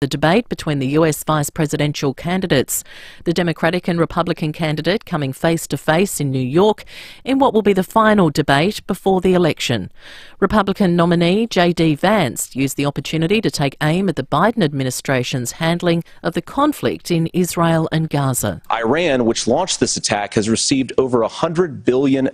The debate between the US vice presidential candidates, the Democratic and Republican candidate coming face to face in New York in what will be the final debate before the election. Republican nominee J.D. Vance used the opportunity to take aim at the Biden administration's handling of the conflict in Israel and Gaza. Iran, which launched this attack, has received over $100 billion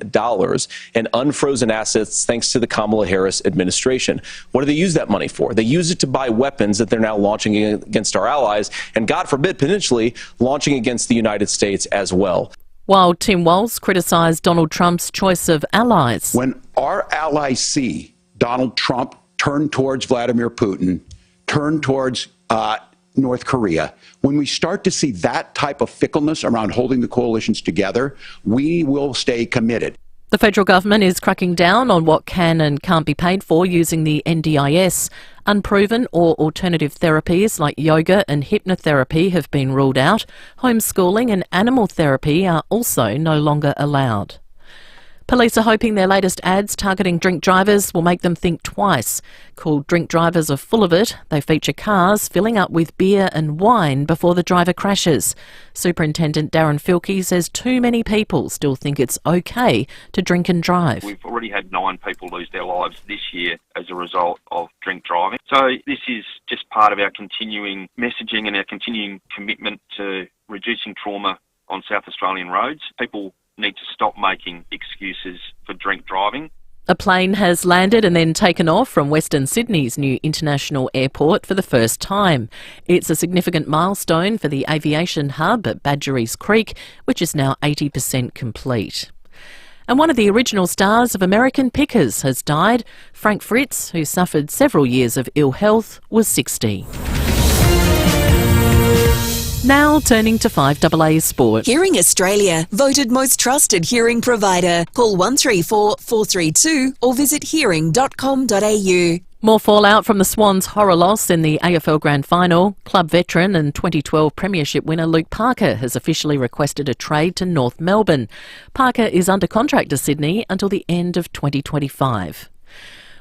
in unfrozen assets thanks to the Kamala Harris administration. What do they use that money for? They use it to buy weapons that they're now launching against our allies and, God forbid, potentially launching against the United States as well. While Tim Walz criticised Donald Trump's choice of allies. When our allies see Donald Trump turn towards Vladimir Putin, turn towards North Korea, when we start to see that type of fickleness around holding the coalitions together, we will stay committed. The federal government is cracking down on what can and can't be paid for using the NDIS. Unproven or alternative therapies like yoga and hypnotherapy have been ruled out. Homeschooling and animal therapy are also no longer allowed. Police are hoping their latest ads targeting drink drivers will make them think twice. Called Drink Drivers Are Full of It, they feature cars filling up with beer and wine before the driver crashes. Superintendent Darren Filkey says too many people still think it's okay to drink and drive. We've already had 9 people lose their lives this year as a result of drink driving. So this is just part of our continuing messaging and our continuing commitment to reducing trauma on South Australian roads. People need to stop making excuses for drink driving. A plane has landed and then taken off from Western Sydney's new international airport for the first time. It's a significant milestone for the aviation hub at Badgerys Creek, which is now 80% complete. And one of the original stars of American Pickers has died. Frank Fritz, who suffered several years of ill health, was 60. Now turning to 5AA Sport. Hearing Australia, voted most trusted hearing provider. Call 134 432 or visit hearing.com.au. More fallout from the Swans' horror loss in the AFL Grand Final. Club veteran and 2012 Premiership winner Luke Parker has officially requested a trade to North Melbourne. Parker is under contract to Sydney until the end of 2025.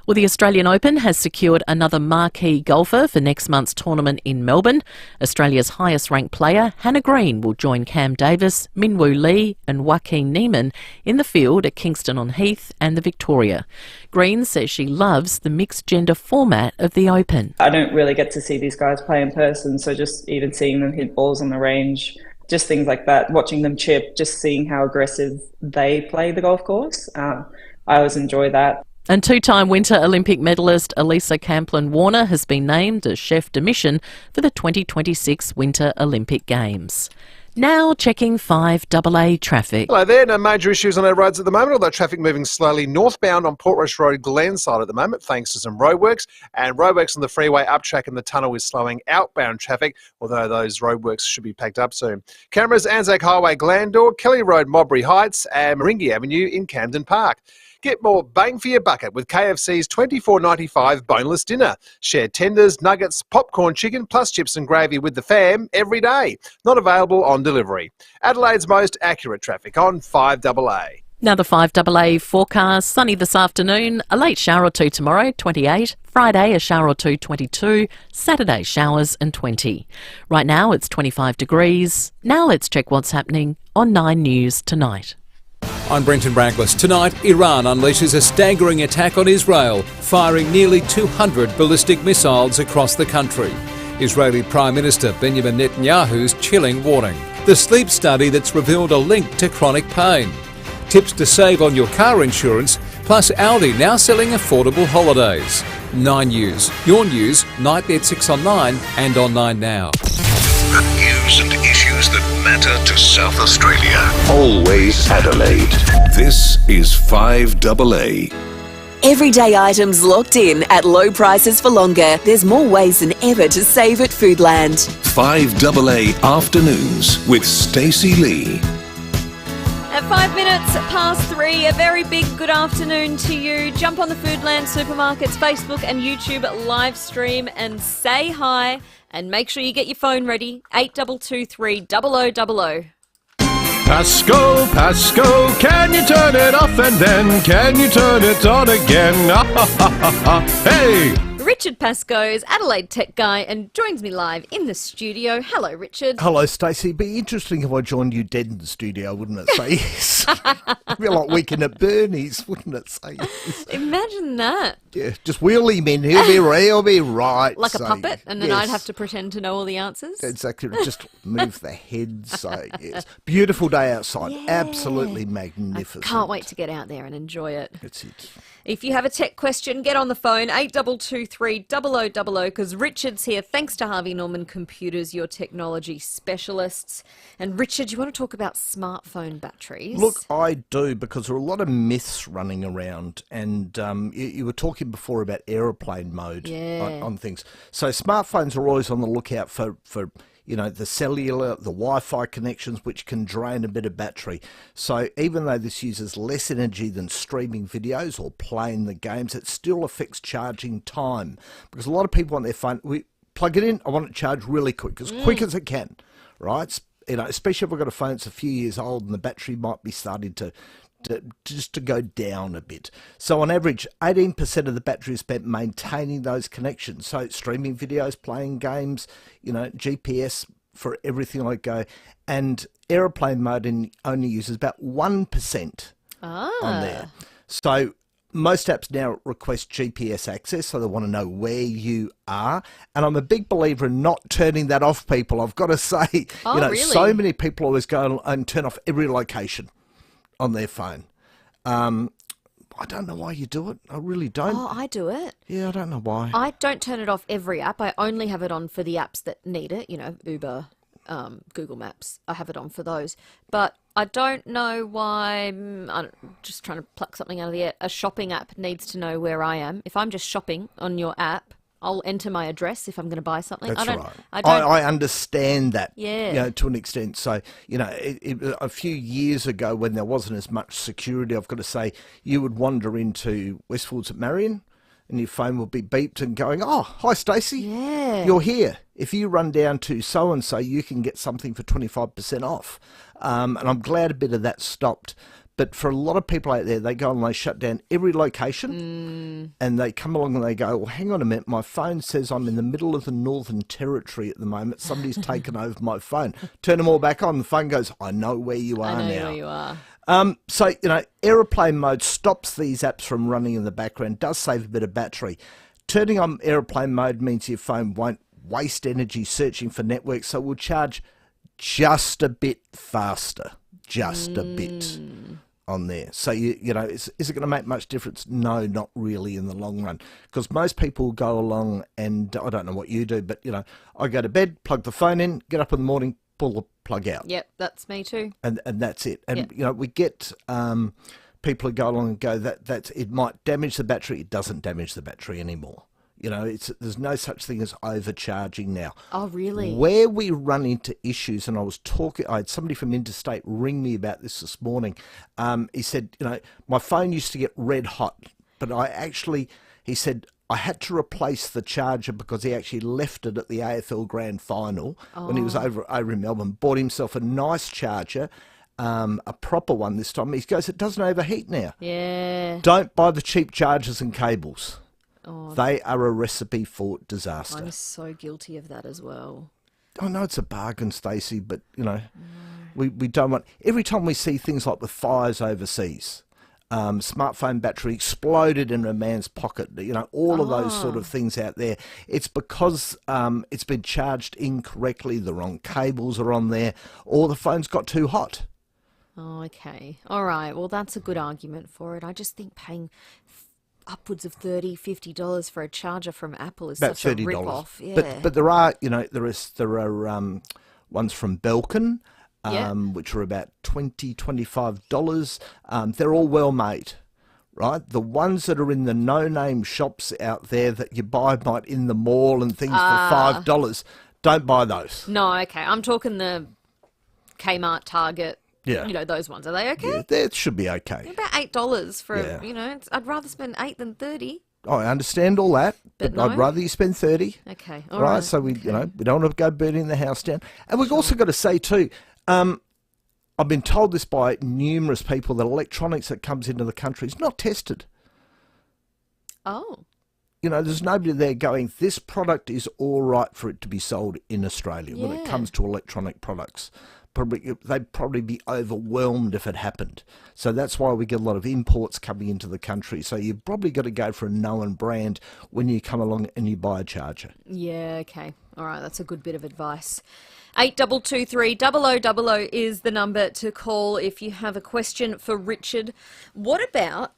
Well, the Australian Open has secured another marquee golfer for next month's tournament in Melbourne. Australia's highest-ranked player, Hannah Green, will join Cam Davis, Minwoo Lee and Joaquin Niemann in the field at Kingston-on-Heath and the Victoria. Green says she loves the mixed-gender format of the Open. I don't really get to see these guys play in person, so just even seeing them hit balls on the range, just things like that, watching them chip, just seeing how aggressive they play the golf course. I always enjoy that. And two-time Winter Olympic medalist Elisa Camplin-Warner has been named as chef de mission for the 2026 Winter Olympic Games. Now checking 5AA traffic. Hello there, no major issues on our roads at the moment, although traffic moving slowly northbound on Portrush Road, Glenside at the moment, thanks to some roadworks. And roadworks on the freeway up track in the tunnel is slowing outbound traffic, although those roadworks should be packed up soon. Cameras, Anzac Highway, Glandore, Kelly Road, Mowbray Heights and Meringi Avenue in Camden Park. Get more bang for your bucket with KFC's $24.95 boneless dinner. Share tenders, nuggets, popcorn chicken plus chips and gravy with the fam every day. Not available on delivery. Adelaide's most accurate traffic on 5AA. Now the 5AA forecast, sunny this afternoon, a late shower or two tomorrow, 28. Friday, a shower or two, 22. Saturday, showers and 20. Right now it's 25 degrees. Now let's check what's happening on 9 News tonight. I'm Brenton Braglis. Tonight, Iran unleashes a staggering attack on Israel, firing nearly 200 ballistic missiles across the country. Israeli Prime Minister Benjamin Netanyahu's chilling warning. The sleep study that's revealed a link to chronic pain. Tips to save on your car insurance, plus Audi now selling affordable holidays. 9 News. Your news, nightly at 6 on 9 and on 9 Now. The news and issues that matter to South Australia. Always Adelaide. This is 5AA. Everyday items locked in at low prices for longer. There's more ways than ever to save at Foodland. 5AA Afternoons with Stacey Lee. At 5 minutes past 3, a very big good afternoon to you. Jump on the Foodland Supermarkets Facebook and YouTube live stream and say hi. And make sure you get your phone ready, 8223 0000. Pasco, Pasco, can you turn it off and then can you turn it on again? Hey! Richard Pascoe is Adelaide tech guy and joins me live in the studio. Hello, Richard. Hello, Stacey. It'd be interesting if I joined you dead in the studio, wouldn't it? Say yes. It'd be like Weekend at Bernie's, wouldn't it? Say yes. Imagine that. Yeah, just wheel him in. He'll be right. Like a say puppet, and then yes. I'd have to pretend to know all the answers. Exactly. Just move the head. Say yes. Beautiful day outside. Yeah. Absolutely magnificent. I can't wait to get out there and enjoy it. That's it. If you have a tech question, get on the phone, 8223 0000, because Richard's here, thanks to Harvey Norman Computers, your technology specialists. And Richard, you want to talk about smartphone batteries? Look, I do, because there are a lot of myths running around, and you were talking before about aeroplane mode on things. So smartphones are always on the lookout for the cellular, the Wi-Fi connections, which can drain a bit of battery. So even though this uses less energy than streaming videos or playing the games, it still affects charging time. Because a lot of people on their phone, we plug it in, I want it charged really quick, as quick as it can, right? Especially if I've got a phone that's a few years old and the battery might be starting to go down a bit. So on average, 18% of the battery is spent maintaining those connections. So streaming videos, playing games, GPS for everything like go. And aeroplane mode only uses about 1% on there. So most apps now request GPS access, so they want to know where you are. And I'm a big believer in not turning that off, people. I've got to say, really? So many people always go and turn off every location on their phone. I don't know why you do it. I really don't. Oh, I do it. Yeah, I don't know why. I don't turn it off every app. I only have it on for the apps that need it, Uber, Google Maps. I have it on for those. But I don't know why, I'm just trying to pluck something out of the air. A shopping app needs to know where I am. If I'm just shopping on your app, I'll enter my address if I'm going to buy something. That's right. I understand that, yeah. To an extent. So, a few years ago when there wasn't as much security, I've got to say, you would wander into Westfields at Marion and your phone will be beeped and going, oh, hi, Stacey. Yeah. You're here. If you run down to so-and-so, you can get something for 25% off. And I'm glad a bit of that stopped. But for a lot of people out there, they go and they shut down every location and they come along and they go, well, hang on a minute, my phone says I'm in the middle of the Northern Territory at the moment. Somebody's taken over my phone. Turn them all back on. The phone goes, I know where you are now. I know where you are. So, aeroplane mode stops these apps from running in the background, does save a bit of battery. Turning on aeroplane mode means your phone won't waste energy searching for networks, so it will charge just a bit faster. Just a bit on there. So, is it going to make much difference? No, not really in the long run. Because most people go along and, I don't know what you do, but, I go to bed, plug the phone in, get up in the morning, pull the plug out. Yep, that's me too. And that's it. And, Yep. We get people who go along and go, that it might damage the battery. It doesn't damage the battery anymore. There's no such thing as overcharging now. Oh, really? Where we run into issues, and I had somebody from Interstate ring me about this morning. He said, my phone used to get red hot, but he said, I had to replace the charger because he actually left it at the AFL Grand Final when he was over in Melbourne, bought himself a nice charger, a proper one this time. He goes, it doesn't overheat now. Yeah. Don't buy the cheap chargers and cables. Oh, they are a recipe for disaster. I'm so guilty of that as well. I know it's a bargain, Stacey, but, we don't want... Every time we see things like the fires overseas, smartphone battery exploded in a man's pocket, all of those sort of things out there, it's because it's been charged incorrectly, the wrong cables are on there, or the phone's got too hot. Oh, okay. All right. Well, that's a good argument for it. I just think paying upwards of $30, $50 for a charger from Apple is about such $30. a rip-off. Yeah. But there are, there are ones from Belkin, which are about $20, $25. They're all well made, right? The ones that are in the no-name shops out there that you buy in the mall and things for $5, don't buy those. No, okay. I'm talking the Kmart, Target. Yeah. Those ones. Are they okay? Yeah, that should be okay. About $8 for, I'd rather spend $8 than $30. I understand all that, but I'd rather you spend $30. Okay, all right. So we don't want to go burning the house down. And we've also got to say too, I've been told this by numerous people that electronics that comes into the country is not tested. Oh. you know, there's nobody there going, this product is all right for it to be sold in Australia when it comes to electronic products. They'd probably be overwhelmed if it happened. So that's why we get a lot of imports coming into the country. So you've probably got to go for a known brand when you come along and you buy a charger. Yeah, okay. All right, that's a good bit of advice. 8223 0000 is the number to call if you have a question for Richard. What about,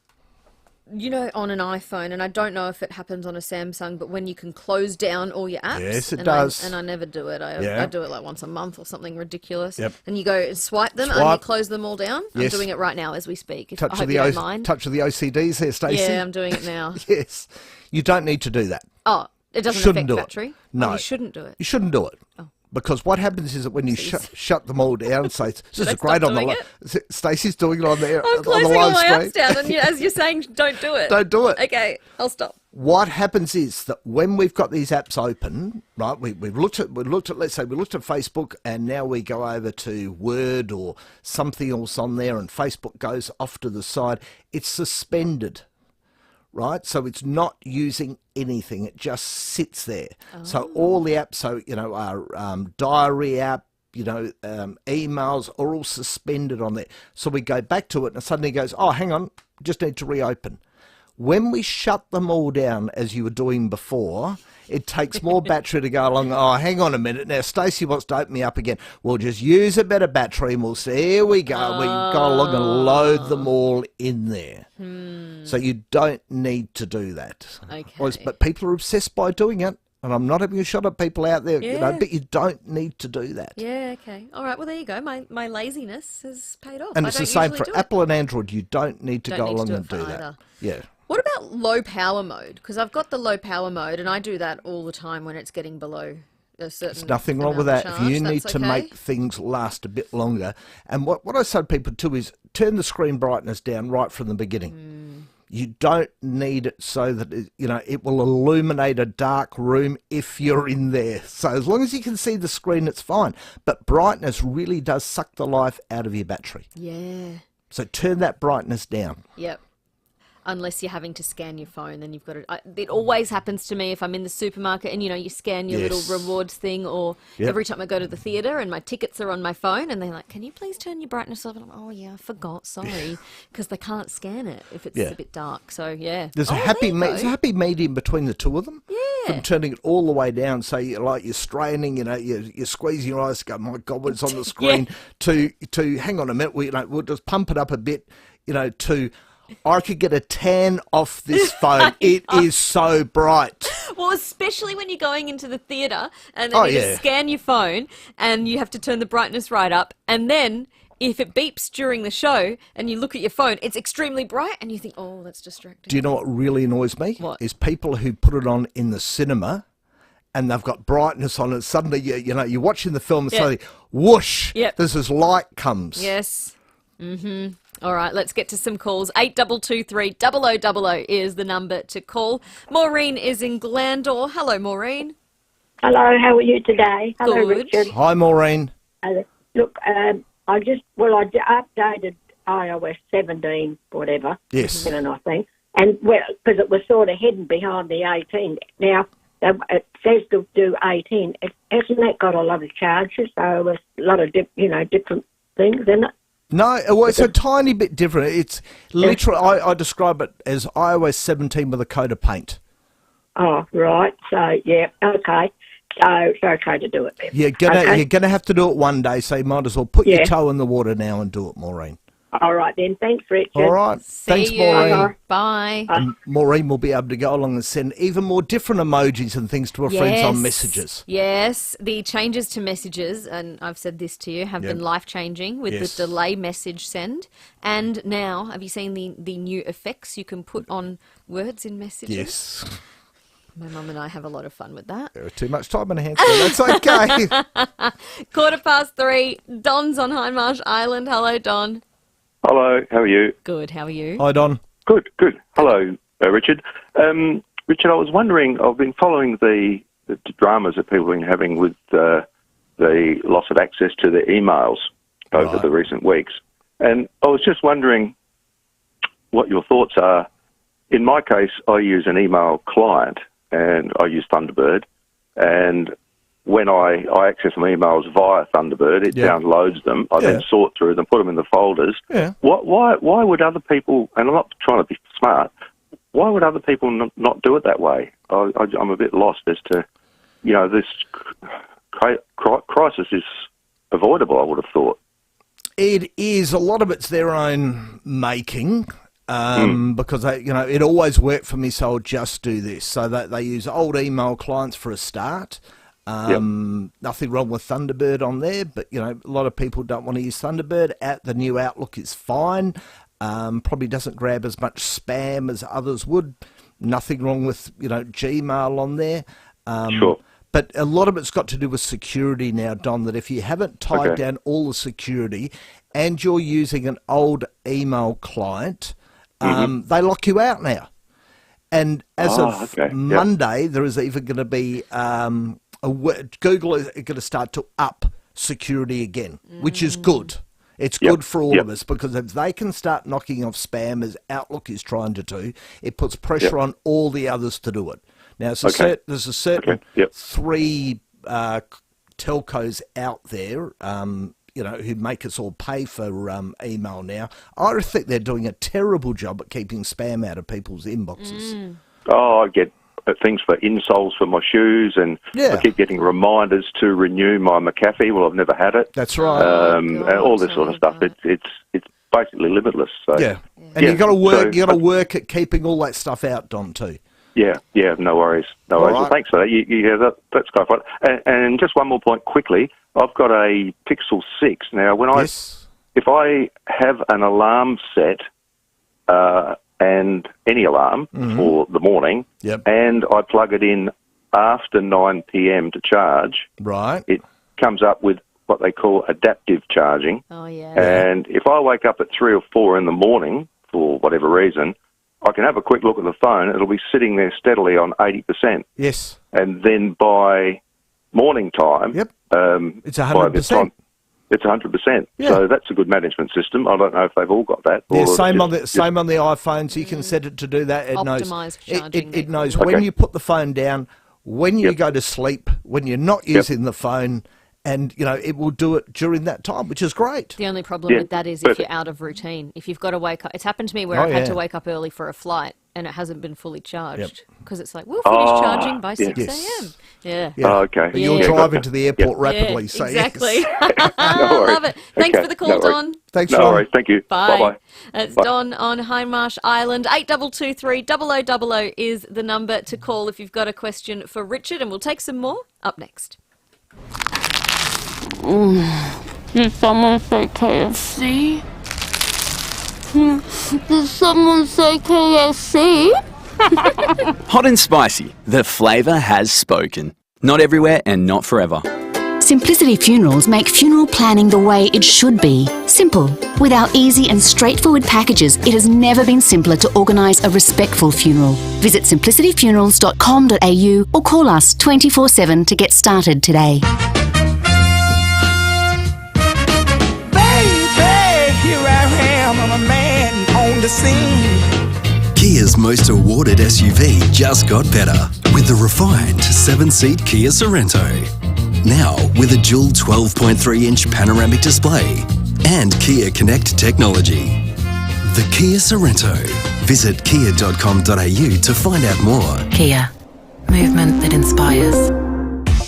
you know, on an iPhone, and I don't know if it happens on a Samsung, but when you can close down all your apps. Yes, it does. I never do it. I do it like once a month or something ridiculous. Yep. And you go and swipe them and you close them all down. Yes. I'm doing it right now as we speak. I Touch hope of you don't mind. Touch of the OCDs there, Stacey. Yeah, I'm doing it now. Yes. You don't need to do that. Oh, it doesn't Shouldn't affect do it. battery? No. Oh, you shouldn't do it. You shouldn't do it. Oh. Because what happens is that when you shut them all down, say, this I is great stop on the doing Stacey's doing it on there. I'm closing all my apps down, and as you're saying, don't do it. Don't do it. Okay, I'll stop. What happens is that when we've got these apps open, right? We've looked at let's say we looked at Facebook, and now we go over to Word or something else on there, and Facebook goes off to the side. It's suspended. Right, so it's not using anything; it just sits there. Oh. So all the apps, our diary app, emails are all suspended on there. So we go back to it, and it suddenly goes, "Oh, hang on, just need to reopen." When we shut them all down, as you were doing before, it takes more battery to go along. Oh, hang on a minute. Now, Stacey wants to open me up again. We'll just use a better battery and we'll see. Here we go. We go along and load them all in there. So you don't need to do that. Okay. But people are obsessed by doing it. And I'm not having a shot at people out there, but you don't need to do that. Yeah, okay. All right, well, there you go. My laziness has paid off. And it's the same for Apple and Android. You don't need to go along and do that. Yeah. What about low power mode? Because I've got the low power mode, and I do that all the time when it's getting below a certain There's nothing wrong with that. charge. If you need to make things last a bit longer. And what I say to people too is turn the screen brightness down right from the beginning. You don't need it so that, it will illuminate a dark room if you're in there. So as long as you can see the screen, it's fine. But brightness really does suck the life out of your battery. Yeah. So turn that brightness down. Yep. Unless you're having to scan your phone, then you've got to... It always happens to me if I'm in the supermarket and, you scan your little rewards thing, or every time I go to the theatre and my tickets are on my phone and they're like, can you please turn your brightness off? And I'm like, oh, yeah, I forgot, sorry, because they can't scan it if it's a bit dark. So, yeah. There's a happy medium between the two of them. Yeah. From turning it all the way down, so you're straining, you're squeezing your eyes to go, my God, what's on the screen, to hang on a minute, we'll just pump it up a bit, to... I could get a tan off this phone. It is so bright. Well, especially when you're going into the theatre and then you just scan your phone and you have to turn the brightness right up. And then if it beeps during the show and you look at your phone, it's extremely bright and you think, oh, that's distracting. Do you know what really annoys me? What? Is people who put it on in the cinema and they've got brightness on it. Suddenly, you're watching the film and suddenly, whoosh, this is light comes. Yes. Mm-hmm. All right, let's get to some calls. 8223 0000 is the number to call. Maureen is in Glandore. Hello, Maureen. Hello, how are you today? Hello, Good. Richard. Hi, Maureen. Look, I updated iOS 17, whatever. Yes. I think. And, because it was sort of hidden behind the 18. Now, it says to do 18. Hasn't that got a lot of charges? So there's a lot of, different things in it. No, well, it's a tiny bit different. It's literally, I describe it as iOS 17 with a coat of paint. Oh, right. So, yeah, okay. So it's okay to do it then. You're gonna have to do it one day, so you might as well put your toe in the water now and do it, Maureen. All right then. Thanks, Richard. All right. Thanks, Maureen. Bye. And Maureen will be able to go along and send even more different emojis and things to her friends on messages. Yes, the changes to messages, and I've said this to you, have been life-changing with the delay message send. And now, have you seen the new effects you can put on words in messages? Yes. My mum and I have a lot of fun with that. There was too much time on hands, but that's okay. 3:15. Don's on Hindmarsh Island. Hello, Don. Hello, how are you? Good, how are you? Hi, Don. Good. Hello, Richard. Richard, I was wondering, I've been following the dramas that people have been having with the loss of access to their emails over the recent weeks. And I was just wondering what your thoughts are in my case, I use an email client, and I use Thunderbird, and when I access my emails via Thunderbird, it downloads them. I then sort through them, put them in the folders. Yeah. Why would other people, and I'm not trying to be smart, why would other people not do it that way? I'm a bit lost as to, this crisis is avoidable, I would have thought. It is. A lot of it's their own making. Because it always worked for me, so I'll just do this. So they use old email clients for a start. Nothing wrong with Thunderbird on there, but a lot of people don't want to use Thunderbird. The new Outlook is fine. Probably doesn't grab as much spam as others would. Nothing wrong with Gmail on there. Sure. But a lot of it's got to do with security now, Don, that if you haven't tied down all the security and you're using an old email client, they lock you out now. And as of Monday, there is even going to be Google is going to start to up security again, which is good. It's good for all of us, because if they can start knocking off spam, as Outlook is trying to do, it puts pressure on all the others to do it. Now, there's a certain 3 telcos out there, who make us all pay for email now. I think they're doing a terrible job at keeping spam out of people's inboxes. I get things for insoles for my shoes, and I keep getting reminders to renew my McAfee. Well, I've never had it. That's right. And all this sort of stuff. It's basically limitless. So, and you've got to work. You got to work at keeping all that stuff out, Don, too. Yeah, no worries. No worries. Right. Well, thanks for that. That's quite fun. And just one more point quickly. I've got a Pixel 6 now. When if I have an alarm set, and any alarm for the morning, and I plug it in after 9 p.m. to charge, it comes up with what they call adaptive charging. Oh yeah. And if I wake up at 3 or 4 in the morning for whatever reason, I can have a quick look at the phone. It'll be sitting there steadily on 80%. Yes. And then by morning time, it's 100%. It's 100%. Yeah. So that's a good management system. I don't know if they've all got that. Yeah, same on the iPhones. You can set it to do that. It Optimised charging. It knows when you put the phone down, when you go to sleep, when you're not using the phone, and it will do it during that time, which is great. The only problem with that is if you're out of routine. If you've got to wake up, it's happened to me where I've had to wake up early for a flight and it hasn't been fully charged because it's like we'll finish charging by 6 a.m. Yeah. Oh, okay. But you'll drive into the airport rapidly. So exactly. No worries. Love it. Thanks for the call, Don. Thanks, No worries. Thank you. Bye. Bye-bye. It's Don on Hindmarsh Island. 8223 0000 is the number to call if you've got a question for Richard, and we'll take some more up next. Did someone say KFC? Did someone say KFC? Hot and spicy, the flavour has spoken. Not everywhere and not forever. Simplicity Funerals make funeral planning the way it should be. Simple. With our easy and straightforward packages, it has never been simpler to organise a respectful funeral. Visit simplicityfunerals.com.au or call us 24/7 to get started today. Here I am, I'm a man on the scene. Kia's most awarded SUV just got better with the refined 7-seat Kia Sorento. Now with a dual 12.3-inch panoramic display and Kia Connect technology. The Kia Sorento. Visit kia.com.au to find out more. Kia. Movement that inspires.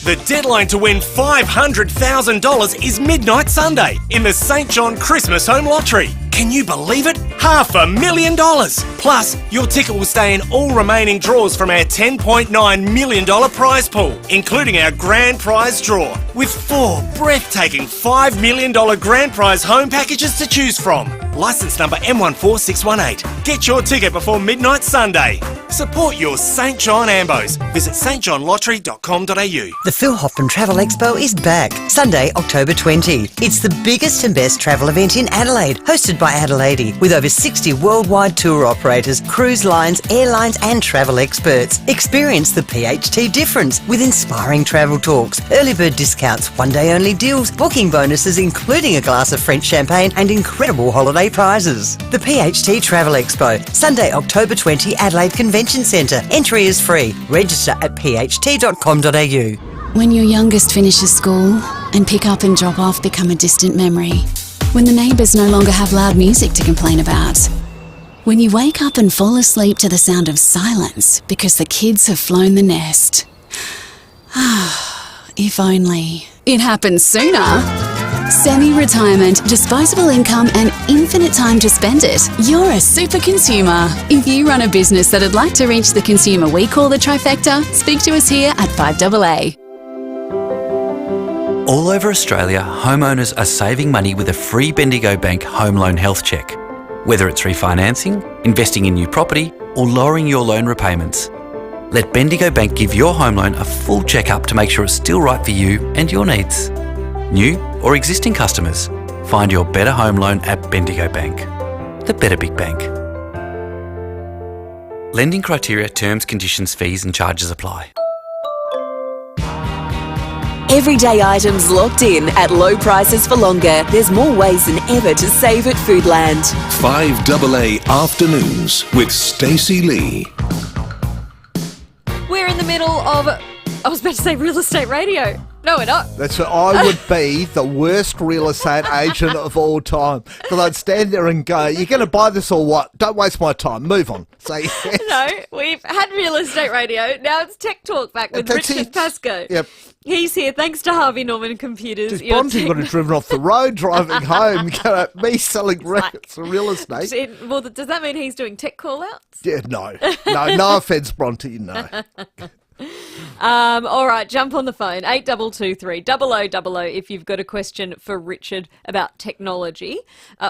The deadline to win $500,000 is midnight Sunday in the St. John Christmas Home Lottery. Can you believe it? $500,000! Plus, your ticket will stay in all remaining draws from our $10.9 million prize pool, including our grand prize draw, with 4 breathtaking $5 million grand prize home packages to choose from. Licence number M14618. Get your ticket before midnight Sunday. Support your St. John Ambos. Visit stjohnlottery.com.au. The Phil Hoffman Travel Expo is back, Sunday, October 20. It's the biggest and best travel event in Adelaide, hosted by Adelaide, with over 60 worldwide tour operators, cruise lines, airlines and travel experts. Experience the PHT difference with inspiring travel talks, early bird discounts, one-day only deals, booking bonuses including a glass of French champagne and incredible holiday prizes. The PHT Travel Expo Expo, Sunday, October 20, Adelaide Convention Centre. Entry is free. Register at pht.com.au. When your youngest finishes school and pick up and drop off become a distant memory. When the neighbours no longer have loud music to complain about. When you wake up and fall asleep to the sound of silence because the kids have flown the nest. If only. It happens sooner. Semi-retirement, disposable income and infinite time to spend it. You're a super consumer. If you run a business that'd like to reach the consumer we call the trifecta, speak to us here at FIVEAA. All over Australia, homeowners are saving money with a free Bendigo Bank home loan health check. Whether it's refinancing, investing in new property or lowering your loan repayments. Let Bendigo Bank give your home loan a full check-up to make sure it's still right for you and your needs. New or existing customers, find your better home loan at Bendigo Bank. The better big bank. Lending criteria, terms, conditions, fees and charges apply. Everyday items locked in at low prices for longer. There's more ways than ever to save at Foodland. 5AA Afternoons with Stacey Lee. We're in the middle of, I was about to say real estate radio. No, we're not. That's what I would be the worst real estate agent of all time. Because I'd stand there and go, you're going to buy this or what? Don't waste my time. Move on. Say yes. No, we've had real estate radio. Now it's Tech Talk back with Richard Pascoe. Yep. He's here thanks to Harvey Norman Computers. Just Bronte would have driven off the road driving home. Me selling real estate. Well, does that mean he's doing tech call-outs? Yeah, no. No offence, Bronte, no. All right, jump on the phone, 8223 0000 if you've got a question for Richard about technology,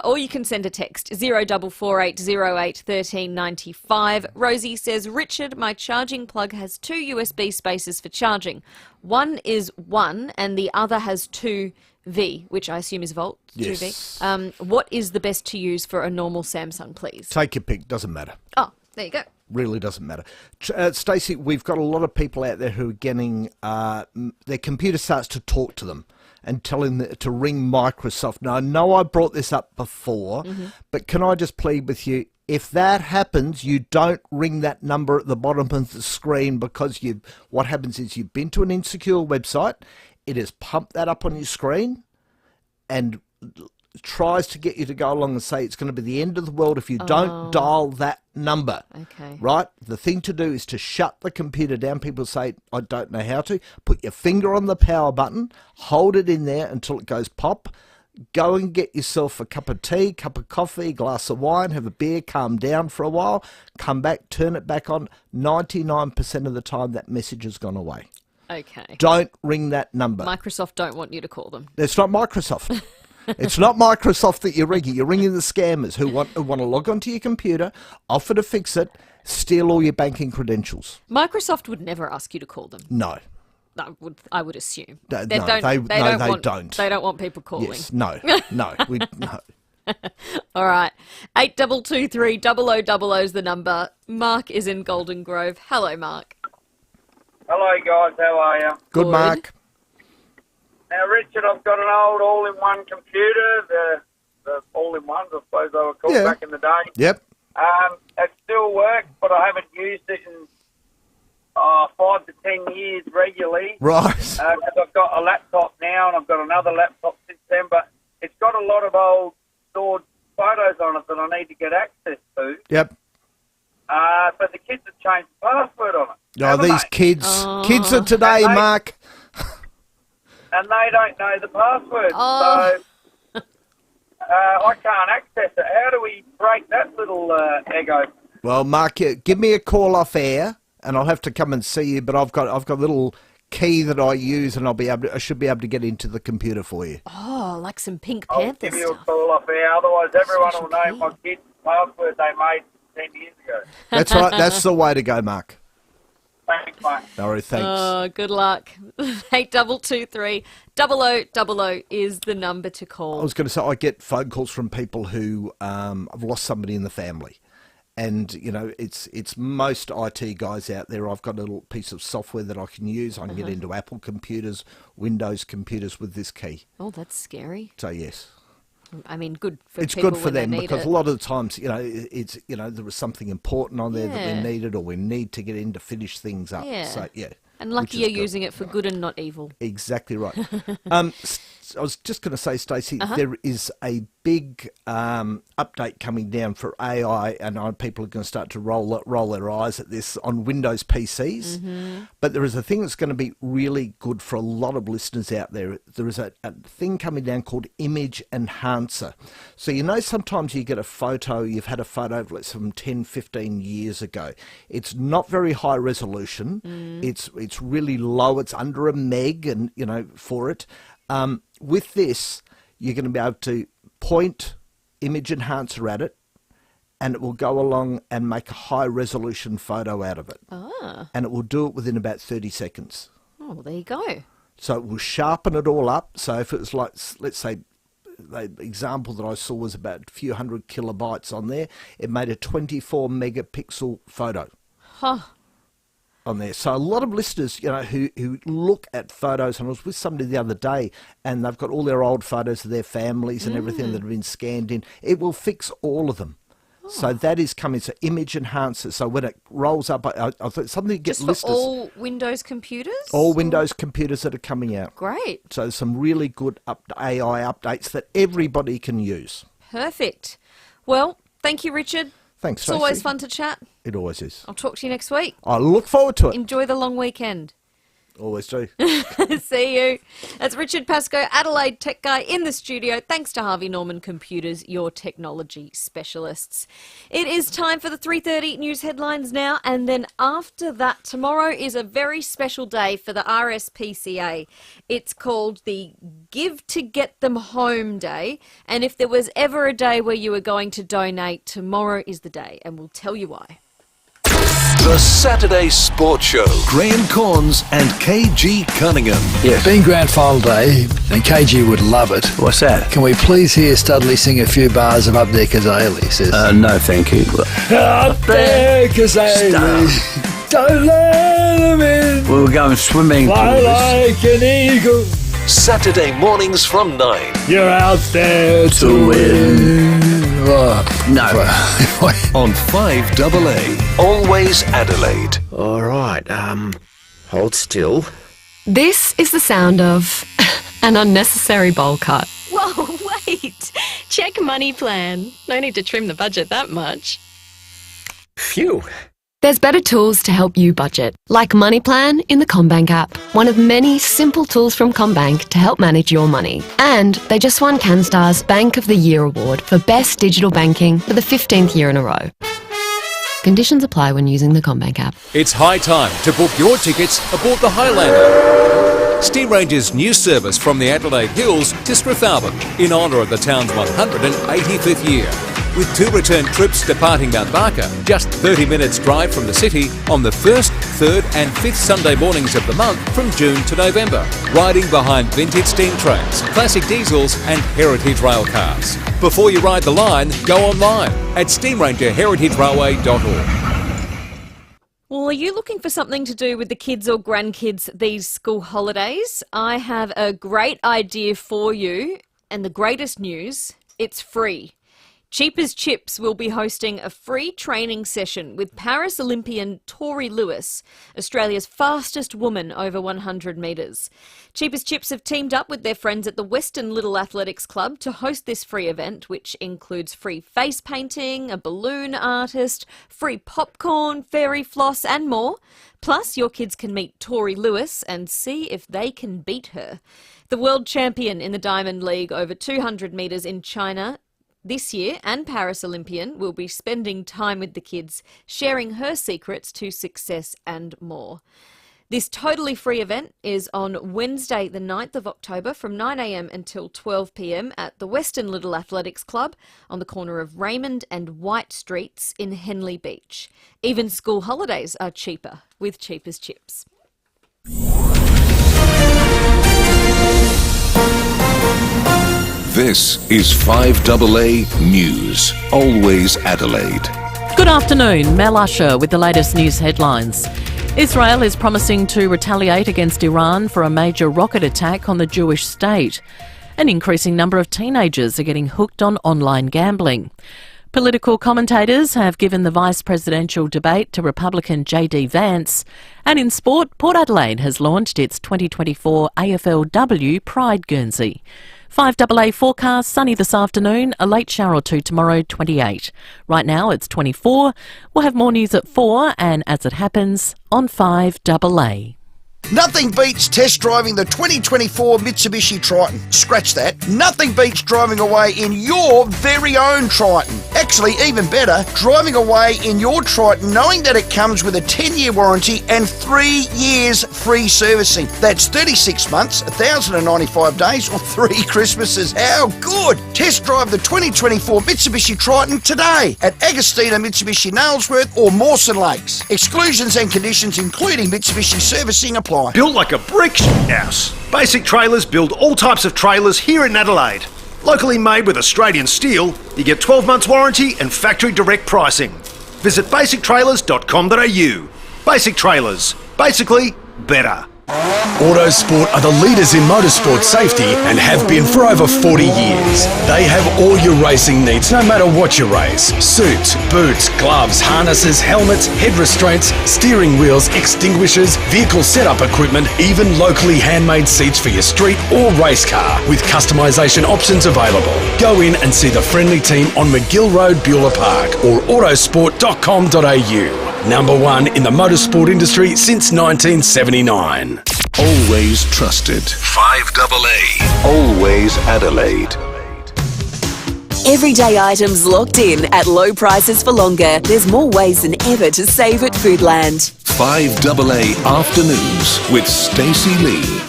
or you can send a text 044808 1395. Rosie says, Richard, my charging plug has 2 USB spaces for charging. One is 1 and the other has 2V, which I assume is volt. Yes. 2V. What is the best to use for a normal Samsung, please? Take your pick, doesn't matter. Oh, there you go. Really doesn't matter. Stacey, we've got a lot of people out there who are getting, their computer starts to talk to them and telling them to ring Microsoft. Now, I know I brought this up before, but can I just plead with you, if that happens, you don't ring that number at the bottom of the screen because what happens is you've been to an insecure website, it has pumped that up on your screen and tries to get you to go along and say it's going to be the end of the world if you don't dial that number. Okay. Right? The thing to do is to shut the computer down. People say, I don't know how to. Put your finger on the power button, hold it in there until it goes pop. Go and get yourself a cup of tea, cup of coffee, glass of wine, have a beer, calm down for a while, come back, turn it back on. 99% of the time that message has gone away. Okay. Don't ring that number. Microsoft don't want you to call them. It's not Microsoft. It's not Microsoft that you're ringing. You're ringing the scammers who want to log onto your computer, offer to fix it, steal all your banking credentials. Microsoft would never ask you to call them. No. I would assume. They don't. They don't want people calling. Yes, no. No. All right. 8223 0000 is the number. Mark is in Golden Grove. Hello, Mark. Hello, guys. How are you? Good, Mark. Now, Richard, I've got an old all-in-one computer, the all-in-ones, I suppose they were called back in the day. Yep. It still works, but I haven't used it in 5 to 10 years regularly. Right. Because I've got a laptop now, and I've got another laptop since then, but it's got a lot of old stored photos on it that I need to get access to. Yep. So the kids have changed the password on it. Oh, these kids. Kids of today, Mark. And they don't know the password, so I can't access it. How do we break that little ego? Well, Mark, give me a call off air, and I'll have to come and see you. But I've got a little key that I use, and I should be able to get into the computer for you. Oh, like some Pink I'll Panther give you a stuff. call off air. Otherwise, everyone will know my kids' password they made 10 years ago. That's right. That's the way to go, Mark. Thanks, mate. No worries, thanks. Oh, good luck. 8223 0000 is the number to call. I was going to say, I get phone calls from people who have lost somebody in the family. And, you know, it's most IT guys out there. I've got a little piece of software that I can use. I can get into Apple computers, Windows computers with this key. Oh, that's scary. So, yes. I mean, good for it's people good for when they them need because it. a lot of the times, there was something important on there that we needed or we need to get in to finish things up. Yeah. So, And lucky you're using it for good and not evil. Exactly right. I was just going to say, Stacey, there is a big update coming down for AI, and I know people are going to start to roll their eyes at this on Windows PCs. Mm-hmm. But there is a thing that's going to be really good for a lot of listeners out there. There is a thing coming down called Image Enhancer. So sometimes you get a photo, you've had a photo from 10, 15 years ago. It's not very high resolution. It's really low. It's under a meg, and for it. With this, you're going to be able to point Image Enhancer at it, and it will go along and make a high-resolution photo out of it. And it will do it within about 30 seconds. Oh, well, there you go. So it will sharpen it all up. So if it was like, let's say, the example that I saw was about a few hundred kilobytes on there, it made a 24-megapixel photo. On there. So a lot of listeners, who look at photos, and I was with somebody the other day, and they've got all their old photos of their families and everything that have been scanned in. It will fix all of them. So that is coming. So Image Enhancer. So when it rolls up, I thought something to get Just listeners. for all Windows computers? All Windows computers that are coming out. Great. So some really good AI updates that everybody can use. Perfect. Well, thank you, Richard. Thanks, It's always Stacey. fun to chat. It always is. I'll talk to you next week. I look forward to it. Enjoy the long weekend. Always do. See you. That's Richard Pascoe, Adelaide tech guy in the studio. Thanks to Harvey Norman Computers, your technology specialists. It is time for the 3:30 news headlines now, and then after that, tomorrow is a very special day for the RSPCA. It's called the Give to Get Them Home Day, and if there was ever a day where you were going to donate, tomorrow is the day, and we'll tell you why. The Saturday Sports Show. Graham Corns and KG Cunningham. Yeah, being Grand Final Day, and KG would love it. What's that? Can we please hear Studley sing a few bars of Up There Kazali? Says, no, thank you. Up there Kazali, don't let them in. We'll go swimming. Fly like an eagle. Saturday mornings from 9. You're out there to win. No. On 5AA. Always Adelaide. All right, hold still. This is the sound of an unnecessary bowl cut. Whoa, wait! Check money plan. No need to trim the budget that much. Phew. There's better tools to help you budget, like Money Plan in the CommBank app, one of many simple tools from CommBank to help manage your money. And they just won CanStar's Bank of the Year award for Best Digital Banking for the 15th year in a row. Conditions apply when using the CommBank app. It's high time to book your tickets aboard the Highlander, Steam Ranger's new service from the Adelaide Hills to Strathalbyn in honour of the town's 185th year. With 2 return trips departing Mount Barker, just 30 minutes drive from the city on the 1st, 3rd and 5th Sunday mornings of the month from June to November. Riding behind vintage steam trains, classic diesels and heritage rail cars. Before you ride the line, go online at steamrangerheritagerrailway.org. Well, are you looking for something to do with the kids or grandkids these school holidays? I have a great idea for you, and the greatest news, it's free. Cheap as Chips will be hosting a free training session with Paris Olympian Tori Lewis, Australia's fastest woman over 100 metres. Cheap as Chips have teamed up with their friends at the Western Little Athletics Club to host this free event, which includes free face painting, a balloon artist, free popcorn, fairy floss and more. Plus, your kids can meet Tori Lewis and see if they can beat her. The world champion in the Diamond League over 200 metres in China this year and Paris Olympian will be spending time with the kids, sharing her secrets to success and more. This totally free event is on Wednesday the 9th of October from 9 a.m. until 12 p.m. at the Western Little Athletics Club on the corner of Raymond and White Streets in Henley Beach. Even school holidays are cheaper with Cheap as Chips. This is 5AA News. Always Adelaide. Good afternoon, Mel Usher with the latest news headlines. Israel is promising to retaliate against Iran for a major rocket attack on the Jewish state. An increasing number of teenagers are getting hooked on online gambling. Political commentators have given the vice presidential debate to Republican J.D. Vance. And in sport, Port Adelaide has launched its 2024 AFLW Pride Guernsey. 5AA forecast, sunny this afternoon, a late shower or two tomorrow, 28. Right now it's 24. We'll have more news at 4 and as it happens, on 5AA. Nothing beats test driving the 2024 Mitsubishi Triton. Scratch that. Nothing beats driving away in your very own Triton. Actually, even better, driving away in your Triton knowing that it comes with a 10-year warranty and 3 years free servicing. That's 36 months, 1,095 days or 3 Christmases. How good! Test drive the 2024 Mitsubishi Triton today at Agostina Mitsubishi Nailsworth or Mawson Lakes. Exclusions and conditions including Mitsubishi servicing apply. Built like a brick house. Basic Trailers build all types of trailers here in Adelaide. Locally made with Australian steel, you get 12 months warranty and factory direct pricing. Visit basictrailers.com.au. Basic Trailers. Basically, better. Autosport are the leaders in motorsport safety and have been for over 40 years. They have all your racing needs, no matter what you race. Suits, boots, gloves, harnesses, helmets, head restraints, steering wheels, extinguishers, vehicle setup equipment, even locally handmade seats for your street or race car, with customisation options available. Go in and see the friendly team on McGill Road, Beulah Park, or autosport.com.au. Number 1 in the motorsport industry since 1979. Always trusted. 5AA. Always Adelaide. Everyday items locked in at low prices for longer. There's more ways than ever to save at Foodland. 5AA Afternoons with Stacey Lee.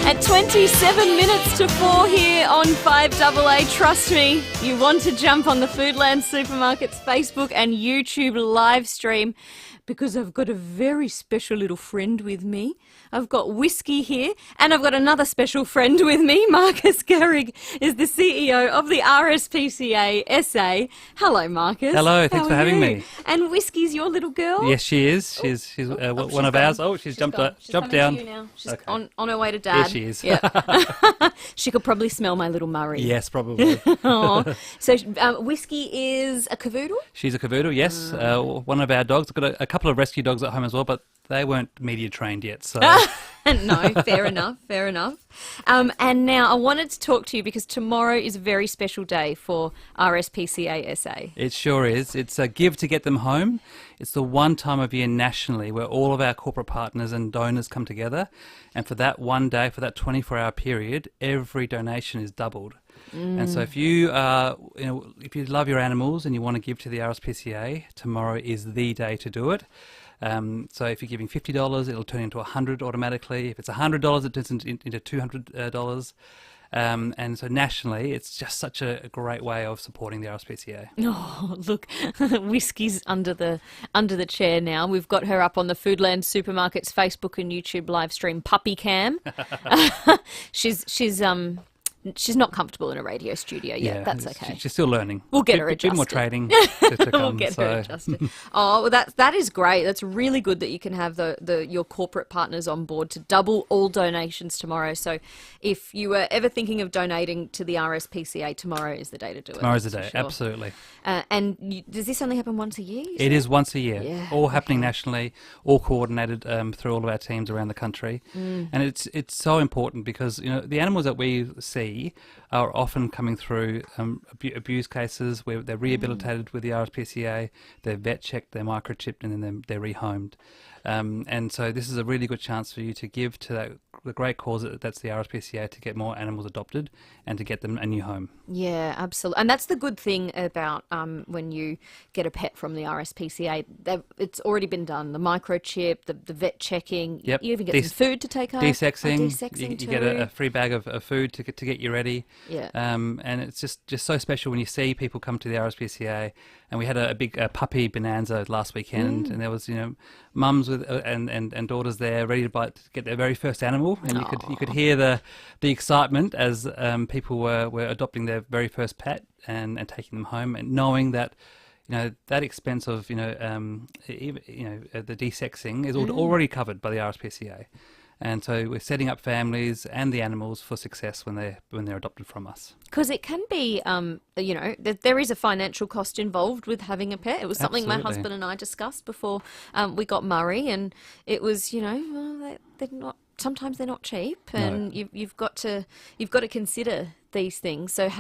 At 27 minutes to 4 here on 5AA, trust me, you want to jump on the Foodland Supermarkets Facebook and YouTube live stream because I've got a very special little friend with me. I've got Whiskey here, and I've got another special friend with me. Marcus Gehrig is the CEO of the RSPCA SA. Hello, Marcus. Hello, thanks for having me. And Whiskey's your little girl? Yes, she is. She's one of ours. Oh, she's jumped down. To you now. She's Okay. on her way to Dad. Yes, she is. Yeah. She could probably smell my little Murray. Yes, probably. Aw. So Whiskey is a cavoodle? She's a cavoodle, yes. One of our dogs. I've got a couple of rescue dogs at home as well, but they weren't media trained yet. So No, fair enough, fair enough. And now I wanted to talk to you because tomorrow is a very special day for RSPCA SA. it sure is. It's a give to get them home. It's the one time of year nationally where all of our corporate partners and donors come together, and for that one day, for that 24-hour period, every donation is doubled. And so if you if you love your animals and you want to give to the RSPCA, tomorrow is the day to do it. So if you're giving $50, it'll turn into $100 automatically. If it's $100, it turns into $200. And so nationally, it's just such a great way of supporting the RSPCA. Oh, look, Whiskey's under the chair now. We've got her up on the Foodland Supermarkets Facebook and YouTube live stream puppy cam. She's not comfortable in a radio studio yet. Yeah, That's okay. She's still learning. We'll get her A adjusted. bit more training to come. We'll get her adjusted. Oh, well, that is great. That's really good that you can have your corporate partners on board to double all donations tomorrow. So if you were ever thinking of donating to the RSPCA, tomorrow is the day to do it. Tomorrow's the that's day, for sure. absolutely. And does this only happen once a year? It is once a year, Yeah, all happening nationally, all coordinated through all of our teams around the country. And it's so important because the animals that we see are often coming through abuse cases where they're rehabilitated with the RSPCA, they're vet checked, they're microchipped, and then they're rehomed. And so this is a really good chance for you to give to the great cause that's the RSPCA to get more animals adopted and to get them a new home. Yeah, absolutely. And that's the good thing about when you get a pet from the RSPCA. It's already been done. The microchip, the vet checking. Yep. You even get some food to take home. Desexing. Desexing You too. get a free bag of food to get you ready. Yeah. And it's just so special when you see people come to the RSPCA. And we had a big puppy bonanza last weekend, and there was mums with and daughters there ready to get their very first animal, and you could hear the excitement as people were adopting their very first pet and taking them home, and knowing that that expense of the desexing is already covered by the RSPCA. And so we're setting up families and the animals for success when they're adopted from us. Because it can be, there is a financial cost involved with having a pet. It was something my husband and I discussed before we got Murray, and it was, they're not. Sometimes they're not cheap, and you've got to consider these things. So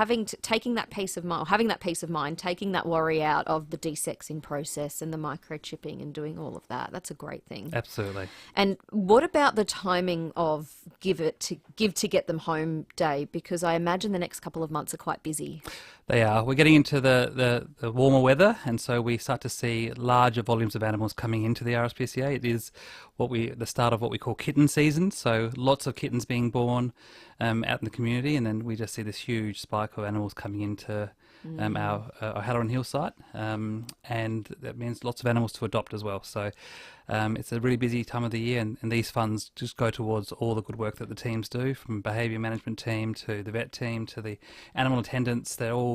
taking that peace of mind, taking that worry out of the desexing process and the microchipping and doing all of that, that's a great thing. Absolutely. And what about the timing of Give to Get Them Home Day? Because I imagine the next couple of months are quite busy. They are. We're getting into the warmer weather, and so we start to see larger volumes of animals coming into the RSPCA. It is the start of what we call kitten season, so lots of kittens being born out in the community, and then we just see this huge spike of animals coming into our O'Halloran Hill site, and that means lots of animals to adopt as well. So it's a really busy time of the year, and these funds just go towards all the good work that the teams do, from behaviour management team to the vet team to the animal attendants. They're all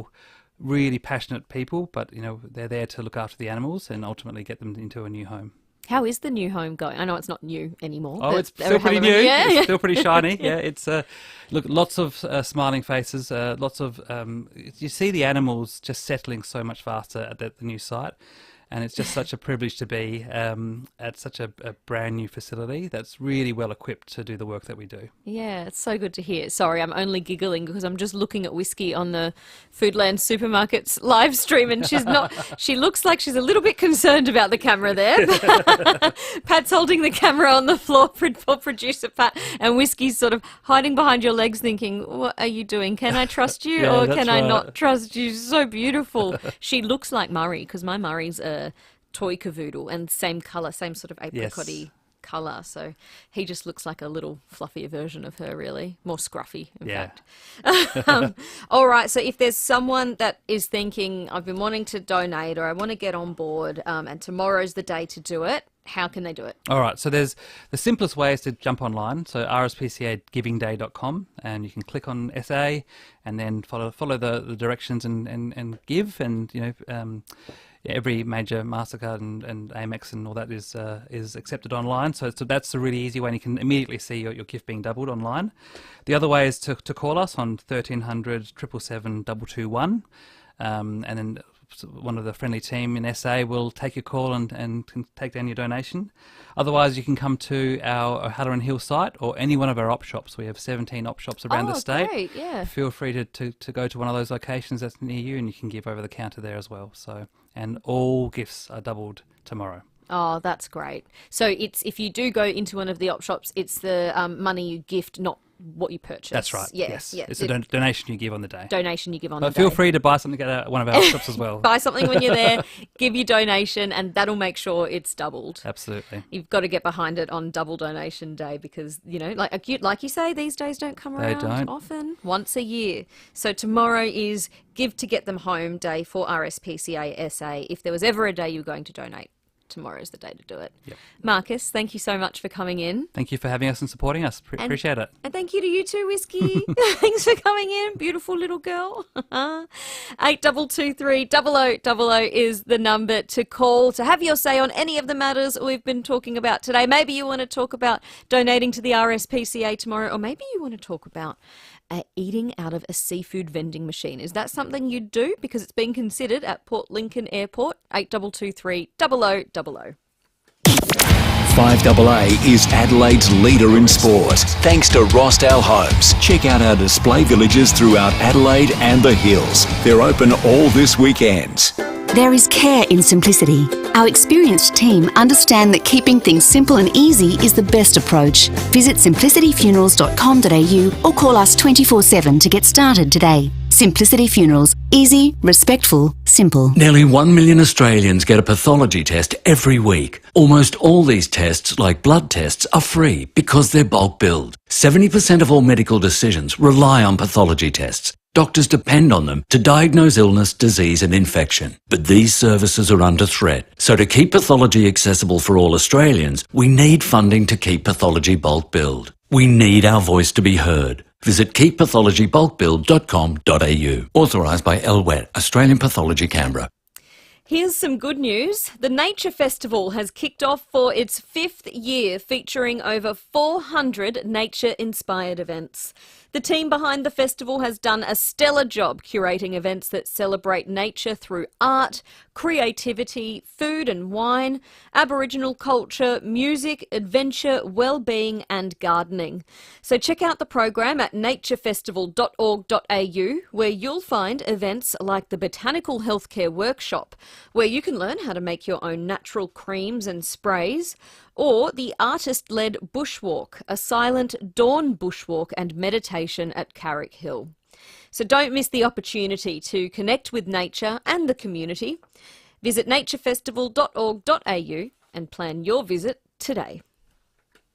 really passionate people, but they're there to look after the animals and ultimately get them into a new home. How is the new home going? I know it's not new anymore. Oh, it's still pretty new. Yeah. It's still pretty shiny. Yeah, it's lots of smiling faces. Lots of you see the animals just settling so much faster at the new site, and it's just such a privilege to be at such a brand new facility that's really well equipped to do the work that we do. Yeah, it's so good to hear. Sorry, I'm only giggling because I'm just looking at Whiskey on the Foodland Supermarkets live stream, and she looks like she's a little bit concerned about the camera there. Pat's holding the camera on the floor for producer Pat, and Whiskey's sort of hiding behind your legs thinking, what are you doing? Can I trust you or can I not trust you? So beautiful. She looks like Murray, because my Murray's a toy cavoodle and same colour, same sort of apricot-y colour. So he just looks like a little fluffier version of her, really. More scruffy, in fact. All right, so if there's someone that is thinking, I've been wanting to donate or I want to get on board and tomorrow's the day to do it, how can they do it? All right, so there's the simplest way is to jump online, so rspcagivingday.com, and you can click on SA and then follow the directions and give, and every major MasterCard and Amex and all that is accepted online, so that's a really easy way, and you can immediately see your gift being doubled online. The other way is to call us on 1300 777 221, and then one of the friendly team in SA will take your call and can take down your donation. Otherwise, you can come to our O'Halloran Hill site or any one of our op shops. We have 17 op shops around the state. Great, yeah. Feel free to go to one of those locations that's near you, and you can give over the counter there as well. So, and all gifts are doubled tomorrow. Oh, that's great. So if you do go into one of the op shops, it's the money you gift, not what you purchase. That's right. Yes. It's a donation you give on the day. Donation you give on the day. But feel free to buy something at one of our shops as well. Buy something when you're there, give your donation, and that'll make sure it's doubled. Absolutely. You've got to get behind it on double donation day because, like you say, these days don't come around often. Once a year. So tomorrow is Give to Get Them Home Day for RSPCA SA. If there was ever a day you were going to donate, tomorrow's the day to do it. Yep. Marcus, thank you so much for coming in. Thank you for having us and supporting us. Appreciate it. And thank you to you too, Whiskey. Thanks for coming in, beautiful little girl. 8223 0000 is the number to call to have your say on any of the matters we've been talking about today. Maybe you want to talk about donating to the RSPCA tomorrow, or maybe you want to talk about eating out of a seafood vending machine. Is that something you'd do? Because it's being considered at Port Lincoln Airport. 8223 0000. 5AA is Adelaide's leader in sport. Thanks to Rossdale Homes. Check out our display villages throughout Adelaide and the Hills. They're open all this weekend. There is care in simplicity. Our experienced team understand that keeping things simple and easy is the best approach. Visit simplicityfunerals.com.au or call us 24/7 to get started today. Simplicity Funerals. Easy, respectful, simple. Nearly 1 million Australians get a pathology test every week. Almost all these tests, like blood tests, are free because they're bulk billed. 70% of all medical decisions rely on pathology tests. Doctors depend on them to diagnose illness, disease and infection. But these services are under threat. So to keep pathology accessible for all Australians, we need funding to keep pathology bulk billed. We need our voice to be heard. Visit keeppathology.bulkbill.com.au. Authorised by LWET, Australian Pathology Canberra. Here's some good news. The Nature Festival has kicked off for its 5th year, featuring over 400 nature-inspired events. The team behind the festival has done a stellar job curating events that celebrate nature through art, creativity, food and wine, Aboriginal culture, music, adventure, well-being and gardening. So check out the program at naturefestival.org.au, where you'll find events like the Botanical Healthcare Workshop, where you can learn how to make your own natural creams and sprays, or the artist-led bushwalk, a silent dawn bushwalk and meditation at Carrick Hill. So don't miss the opportunity to connect with nature and the community. Visit naturefestival.org.au and plan your visit today.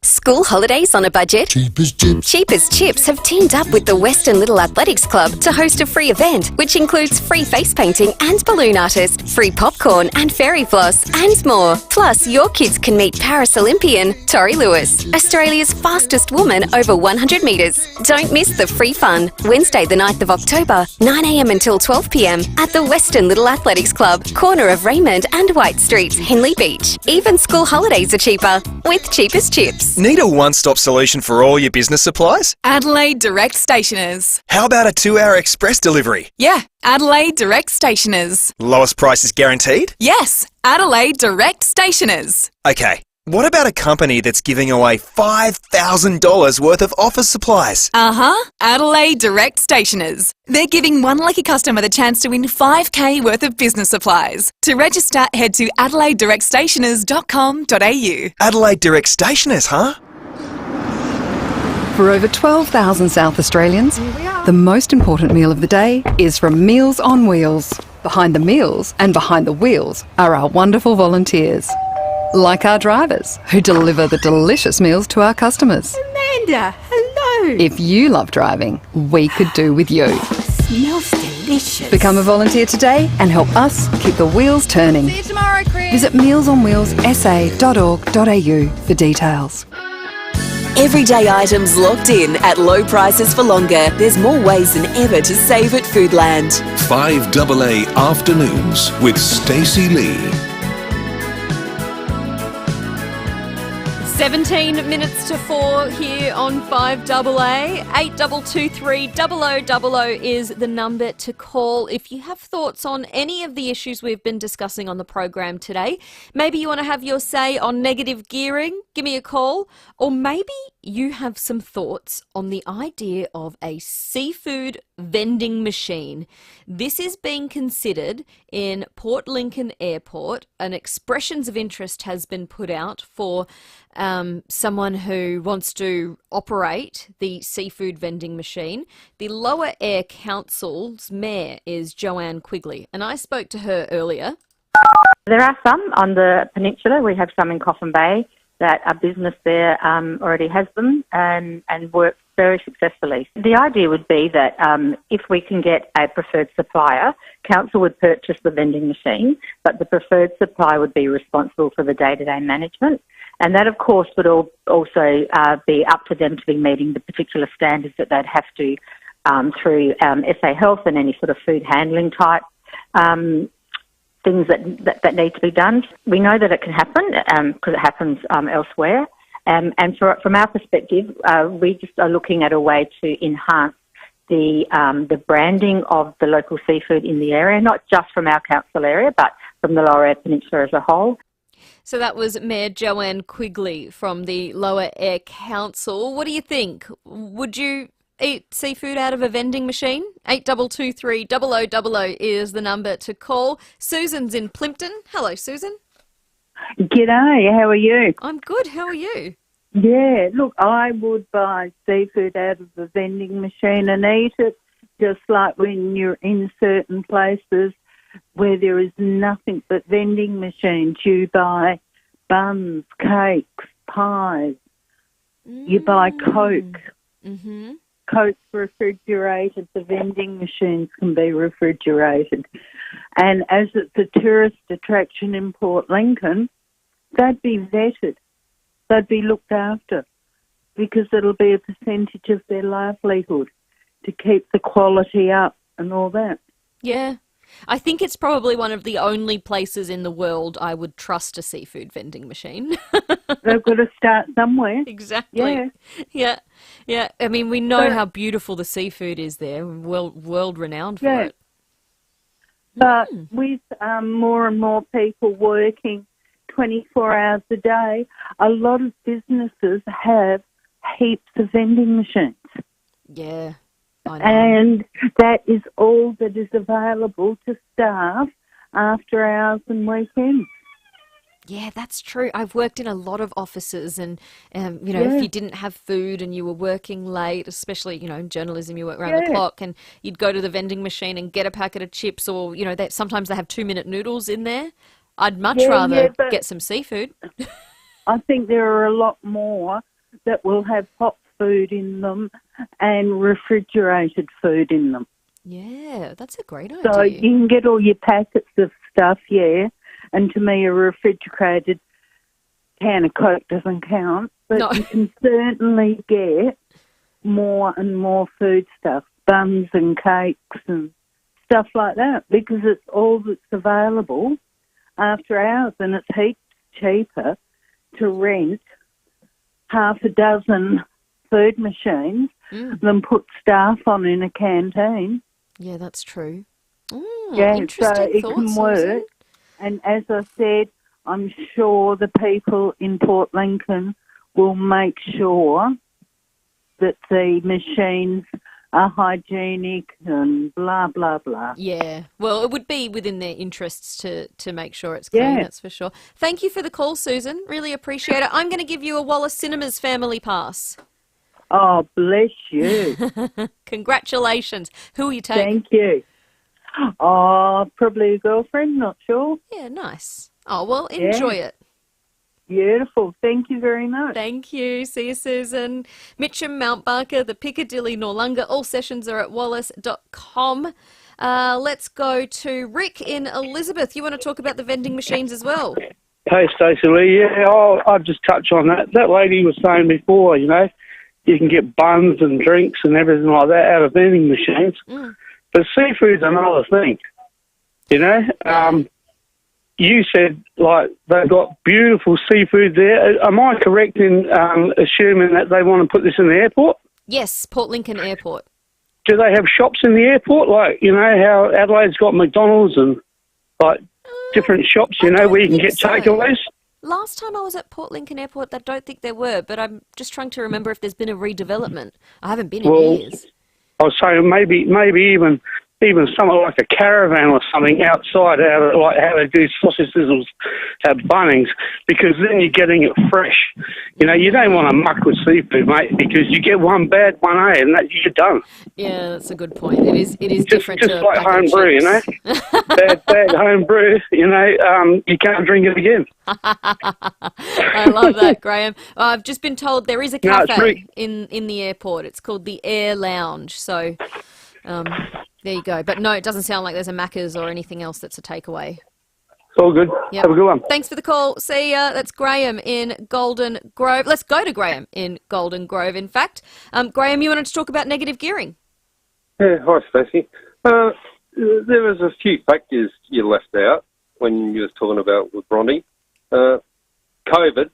School holidays on a budget? Cheap as chips. Cheap as Chips have teamed up with the Western Little Athletics Club to host a free event, which includes free face painting and balloon artist, free popcorn and fairy floss, and more. Plus, your kids can meet Paris Olympian Tori Lewis, Australia's fastest woman over 100 metres. Don't miss the free fun. Wednesday the 9th of October, 9 a.m. until 12 p.m. at the Western Little Athletics Club, corner of Raymond and White Streets, Henley Beach. Even school holidays are cheaper with Cheap as Chips. Need a one-stop solution for all your business supplies? Adelaide Direct Stationers. How about a 2-hour express delivery? Yeah, Adelaide Direct Stationers. Lowest prices guaranteed? Yes, Adelaide Direct Stationers. Okay, what about a company that's giving away $5,000 worth of office supplies? Adelaide Direct Stationers. They're giving one lucky customer the chance to win $5,000 worth of business supplies. To register, head to adelaidedirectstationers.com.au. Adelaide Direct Stationers, huh? For over 12,000 South Australians, the most important meal of the day is from Meals on Wheels. Behind the meals and behind the wheels are our wonderful volunteers. Like our drivers, who deliver the delicious meals to our customers. Amanda, hello. If you love driving, we could do with you. Smells delicious. Become a volunteer today and help us keep the wheels turning. See you tomorrow, Chris. Visit mealsonwheelsa.org.au for details. Everyday items locked in at low prices for longer. There's more ways than ever to save at Foodland. 5AA Afternoons with Stacey Lee. 17 minutes to 4 here on 5AA. 8223 0000 is the number to call if you have thoughts on any of the issues we've been discussing on the program today. Maybe you want to have your say on negative gearing, give me a call. Or maybe you have some thoughts on the idea of a seafood vending machine. This is being considered in Port Lincoln Airport. An expressions of interest has been put out for someone who wants to operate the seafood vending machine. The Lower Air Council's mayor is Joanne Quigley, and I spoke to her earlier. There are some on the peninsula. We have some in Coffin Bay that a business there already has them and works very successfully. The idea would be that if we can get a preferred supplier, council would purchase the vending machine, but the preferred supplier would be responsible for the day-to-day management. And that, of course, would also be up to them to be meeting the particular standards that they'd have to through SA Health and any sort of food handling type things that need to be done. We know that it can happen because it happens elsewhere. And from our perspective, we just are looking at a way to enhance the branding of the local seafood in the area, not just from our council area, but from the Lower Air Peninsula as a whole. So that was Mayor Joanne Quigley from the Lower Air Council. What do you think? Would you eat seafood out of a vending machine? 8223 0000 is the number to call. Susan's in Plympton. Hello, Susan. G'day, how are you? I'm good. How are you? Yeah, look, I would buy seafood out of the vending machine and eat it, just like when you're in certain places where there is nothing but vending machines. You buy buns, cakes, pies. You buy Coke. Mm-hmm. Coke's refrigerated. The vending machines can be refrigerated. And as it's a tourist attraction in Port Lincoln, they'd be vetted. They'd be looked after because it'll be a percentage of their livelihood to keep the quality up and all that. Yeah. I think it's probably one of the only places in the world I would trust a seafood vending machine. They've got to start somewhere. Exactly. Yeah. I mean, we know how beautiful the seafood is there. World renowned for it. But with more and more people working 24 hours a day, a lot of businesses have heaps of vending machines. Yeah, I know. And that is all that is available to staff after hours and weekends. Yeah, that's true. I've worked in a lot of offices and, if you didn't have food and you were working late, especially, in journalism, you work around the clock and you'd go to the vending machine and get a packet of chips or, sometimes they have 2-minute noodles in there. I'd much rather get some seafood. I think there are a lot more that will have hot food in them and refrigerated food in them. Yeah, that's a great idea. So you can get all your packets of stuff, and to me a refrigerated can of Coke doesn't count, but you can certainly get more and more food stuff, buns and cakes and stuff like that, because it's all that's available after hours, and it's heaps cheaper to rent half a dozen food machines than put staff on in a canteen. Yeah, that's true. So it can work. And as I said, I'm sure the people in Port Lincoln will make sure that the machines are hygienic and blah, blah, blah. Yeah. Well, it would be within their interests to make sure it's clean, that's for sure. Thank you for the call, Susan. Really appreciate it. I'm going to give you a Wallace Cinemas family pass. Oh, bless you. Congratulations. Who will you take? Thank you. Oh, probably a girlfriend, not sure. Yeah, nice. Oh, well, enjoy it. Beautiful. Thank you very much. Thank you. See you, Susan. Mitcham, Mount Barker, the Piccadilly, Noarlunga. All sessions are at wallace.com. Let's go to Rick in Elizabeth. You want to talk about the vending machines as well? Hey, Stacey Lee. Yeah, I'll just touch on that. That lady was saying before, you can get buns and drinks and everything like that out of vending machines. But seafood's another thing, You said, they've got beautiful seafood there. Am I correct in assuming that they want to put this in the airport? Yes, Port Lincoln Airport. Do they have shops in the airport? How Adelaide's got McDonald's and, different shops, where you can get takeaways? Last time I was at Port Lincoln Airport, I don't think there were, but I'm just trying to remember if there's been a redevelopment. I haven't been in years. I was saying maybe even something like a caravan or something outside, like how they do sausage sizzles at Bunnings, because then you're getting it fresh. You don't want to muck with seafood, mate, because you get one bad one, and you're done. Yeah, that's a good point. It is different. Just like home brew, bad home brew. You can't drink it again. I love that, Graham. I've just been told there is a cafe in the airport. It's called the Air Lounge. So. There you go. But no, it doesn't sound like there's a Macca's or anything else that's a takeaway. It's all good. Yep. Have a good one. Thanks for the call. See ya. That's Graham in Golden Grove. Let's go to Graham in Golden Grove, in fact. Graham, you wanted to talk about negative gearing. Yeah, hi, Stacey. There was a few factors you left out when you was talking about with Bronte. COVID,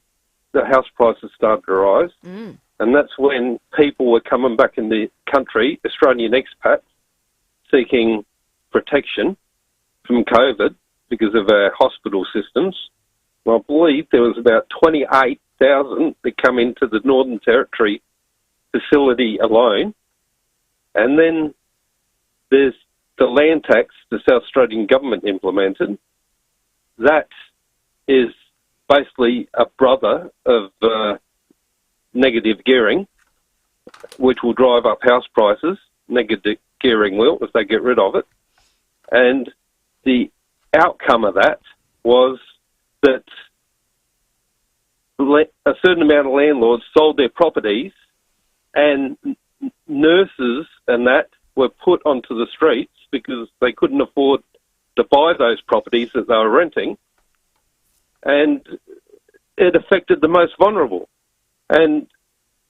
the house prices started to rise, and that's when people were coming back in the country, Australian expats, seeking protection from COVID because of our hospital systems. Well, I believe there was about 28,000 that come into the Northern Territory facility alone. And then there's the land tax the South Australian government implemented. That is basically a brother of negative gearing, which will drive up house prices. Negative gearing will, if they get rid of it. And the outcome of that was that a certain amount of landlords sold their properties, and nurses and that were put onto the streets because they couldn't afford to buy those properties that they were renting, and it affected the most vulnerable. And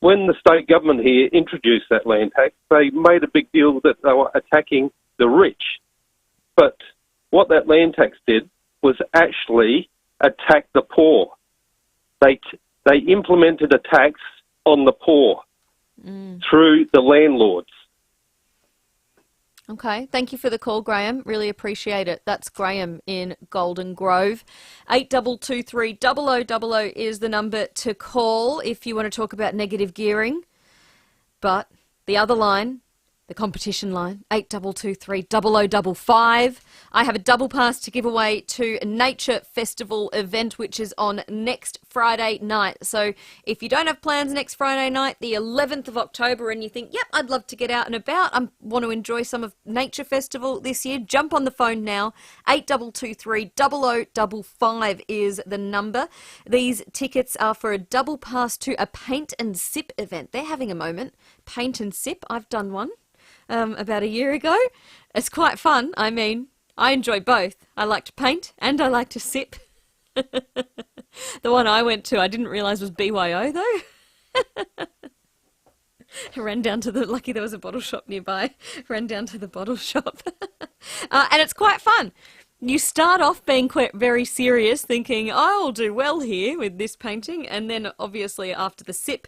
when the state government here introduced that land tax, they made a big deal that they were attacking the rich. But what that land tax did was actually attack the poor. They implemented a tax on the poor through the landlords. Okay, thank you for the call, Graham. Really appreciate it. That's Graham in Golden Grove. 8223 0000 is the number to call if you want to talk about negative gearing. But the other line, the competition line, 8223 0055. I have a double pass to give away to a Nature Festival event, which is on next Friday night. So if you don't have plans next Friday night, the 11th of October, and you think, yep, I'd love to get out and about, I want to enjoy some of Nature Festival this year, jump on the phone now. 8223 0055 is the number. These tickets are for a double pass to a paint and sip event. They're having a moment. Paint and sip, I've done one. About a year ago. It's quite fun. I mean, I enjoy both. I like to paint and I like to sip. The one I went to, I didn't realise was BYO though. I ran down to lucky there was a bottle shop nearby. Ran down to the bottle shop. And it's quite fun. You start off being very serious, thinking, I'll do well here with this painting. And then obviously after the sip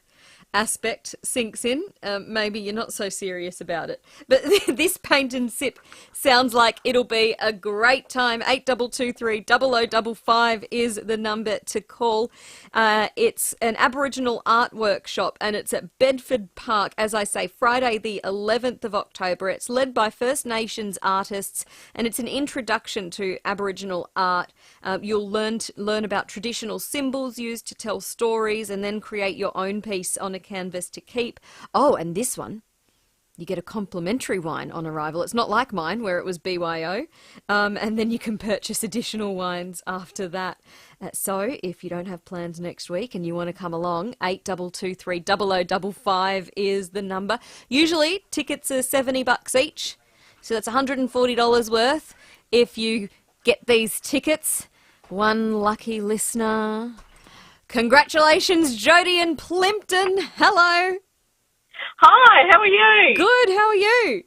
aspect sinks in, maybe you're not so serious about it. But this paint and sip sounds like it'll be a great time. 8223 0055 is the number to call. It's an Aboriginal art workshop and it's at Bedford Park, as I say, Friday the 11th of October. It's led by First Nations artists and it's an introduction to Aboriginal art. You'll learn about traditional symbols used to tell stories and then create your own piece on a canvas to keep. Oh, and this one, you get a complimentary wine on arrival. It's not like mine where it was BYO. And then you can purchase additional wines after that. So if you don't have plans next week and you want to come along, 8223 0055 is the number. Usually tickets are $70 each. So that's $140 worth. If you get these tickets, one lucky listener. Congratulations, Jody in Plimpton. Hello. Hi, how are you? Good, how are you?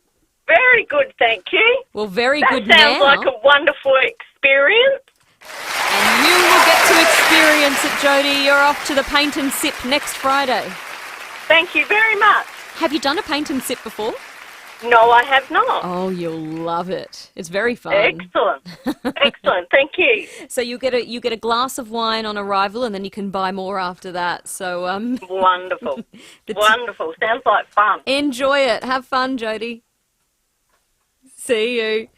Very good, thank you. Well, very that good sounds now. like a wonderful experience. And you will get to experience it, Jody. You're off to the Paint and Sip next Friday. Thank you very much. Have you done a Paint and Sip before? No, I have not. Oh, you'll love it. It's very fun. Excellent. Excellent, thank you. So you get a glass of wine on arrival and then you can buy more after that. So Wonderful. Wonderful. Sounds like fun. Enjoy it. Have fun, Jody. See you.